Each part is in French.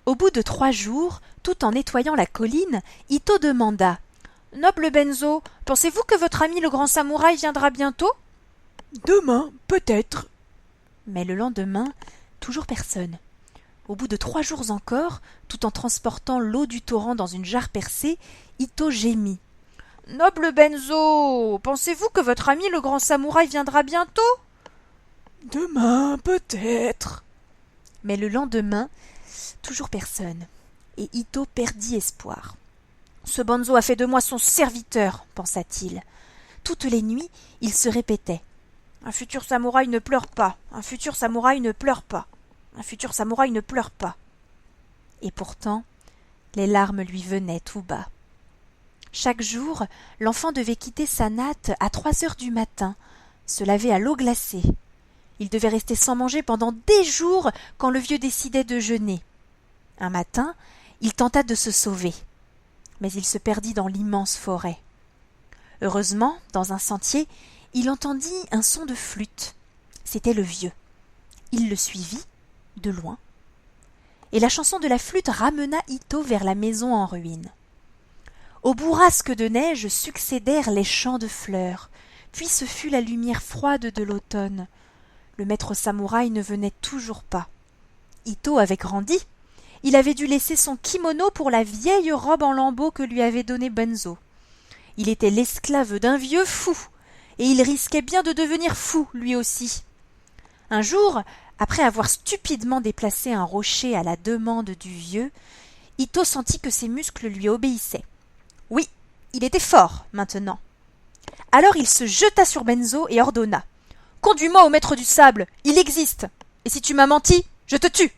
Au bout de 3 jours, tout en nettoyant la colline, Ito demanda « Noble Benzo, pensez-vous que votre ami le grand samouraï viendra bientôt ?» « Demain, peut-être. » Mais le lendemain, toujours personne. Au bout de 3 jours encore, tout en transportant l'eau du torrent dans une jarre percée, Ito gémit. « Noble Benzo, pensez-vous que votre ami le grand samouraï viendra bientôt ?» « Demain, peut-être. » Mais le lendemain, toujours personne. Et Ito perdit espoir. « Ce Bonzo a fait de moi son serviteur, pensa-t-il. Toutes les nuits, il se répétait. Un futur samouraï ne pleure pas, un futur samouraï ne pleure pas, un futur samouraï ne pleure pas. Et pourtant, les larmes lui venaient tout bas. Chaque jour, l'enfant devait quitter sa natte à 3 heures du matin, se laver à l'eau glacée. Il devait rester sans manger pendant des jours quand le vieux décidait de jeûner. Un matin, il tenta de se sauver, mais il se perdit dans l'immense forêt. Heureusement, dans un sentier, il entendit un son de flûte. C'était le vieux. Il le suivit, de loin, et la chanson de la flûte ramena Ito vers la maison en ruine. Aux bourrasques de neige succédèrent les champs de fleurs, puis ce fut la lumière froide de l'automne. Le maître samouraï ne venait toujours pas. Ito avait grandi. Il avait dû laisser son kimono pour la vieille robe en lambeaux que lui avait donnée Benzo. Il était l'esclave d'un vieux fou, et il risquait bien de devenir fou lui aussi. Un jour, après avoir stupidement déplacé un rocher à la demande du vieux, Ito sentit que ses muscles lui obéissaient. Oui, il était fort maintenant. Alors il se jeta sur Benzo et ordonna « Conduis-moi au maître du sable, il existe, et si tu m'as menti, je te tue !»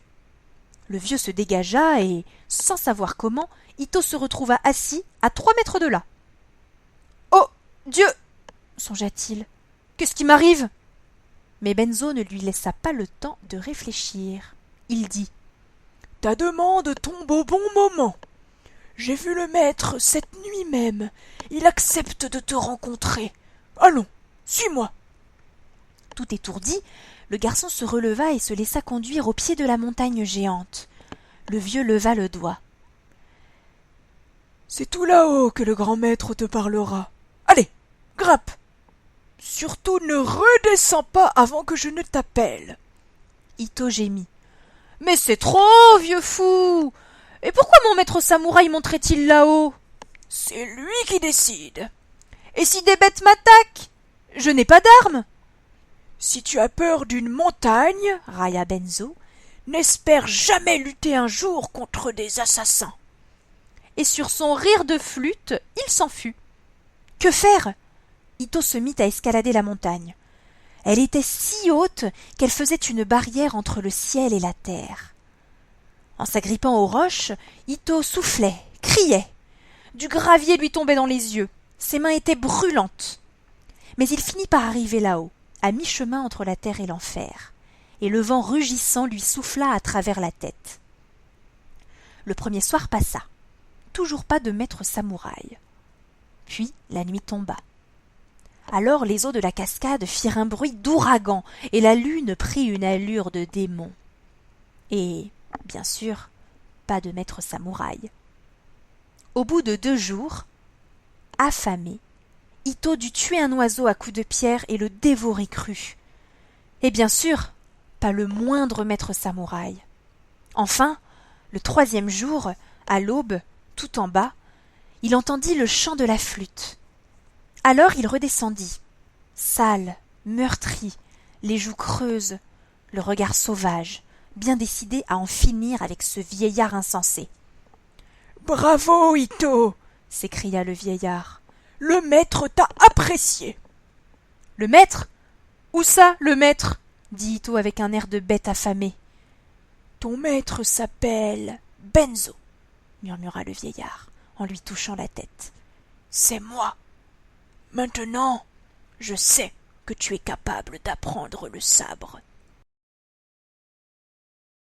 Le vieux se dégagea et, sans savoir comment, Ito se retrouva assis à 3 mètres de là. « Oh, Dieu !» songea-t-il. « Qu'est-ce qui m'arrive ?» Mais Benzo ne lui laissa pas le temps de réfléchir. Il dit « Ta demande tombe au bon moment. J'ai vu le maître cette nuit même. Il accepte de te rencontrer. Allons, suis-moi. » Tout étourdi, le garçon se releva et se laissa conduire au pied de la montagne géante. Le vieux leva le doigt. « C'est tout là-haut que le grand maître te parlera. Allez, grimpe. Surtout ne redescends pas avant que je ne t'appelle. » Ito gémit. « Mais c'est trop, vieux fou! Et pourquoi mon maître samouraï monterait-il là-haut ?»« C'est lui qui décide. »« Et si des bêtes m'attaquent? Je n'ai pas d'armes. »« Si tu as peur d'une montagne, railla Benzo, n'espère jamais lutter un jour contre des assassins. » Et sur son rire de flûte, il s'en fut. Que faire? Ito se mit à escalader la montagne. Elle était si haute qu'elle faisait une barrière entre le ciel et la terre. En s'agrippant aux roches, Ito soufflait, criait. Du gravier lui tombait dans les yeux. Ses mains étaient brûlantes. Mais il finit par arriver là-haut, à mi-chemin entre la terre et l'enfer, et le vent rugissant lui souffla à travers la tête. Le premier soir passa. Toujours pas de maître samouraï. Puis la nuit tomba. Alors les eaux de la cascade firent un bruit d'ouragan et la lune prit une allure de démon. Et, bien sûr, pas de maître samouraï. Au bout de 2 jours, affamé, Ito dut tuer un oiseau à coups de pierre et le dévorer cru. Et bien sûr, pas le moindre maître samouraï. Enfin, le 3e jour, à l'aube, tout en bas, il entendit le chant de la flûte. Alors il redescendit, sale, meurtri, les joues creuses, le regard sauvage, bien décidé à en finir avec ce vieillard insensé. « Bravo, Ito !» s'écria le vieillard. « Le maître t'a apprécié. »« Le maître? Où ça, le maître ?» dit Ito avec un air de bête affamée. « Ton maître s'appelle Benzo, » murmura le vieillard en lui touchant la tête. « C'est moi. Maintenant, je sais que tu es capable d'apprendre le sabre.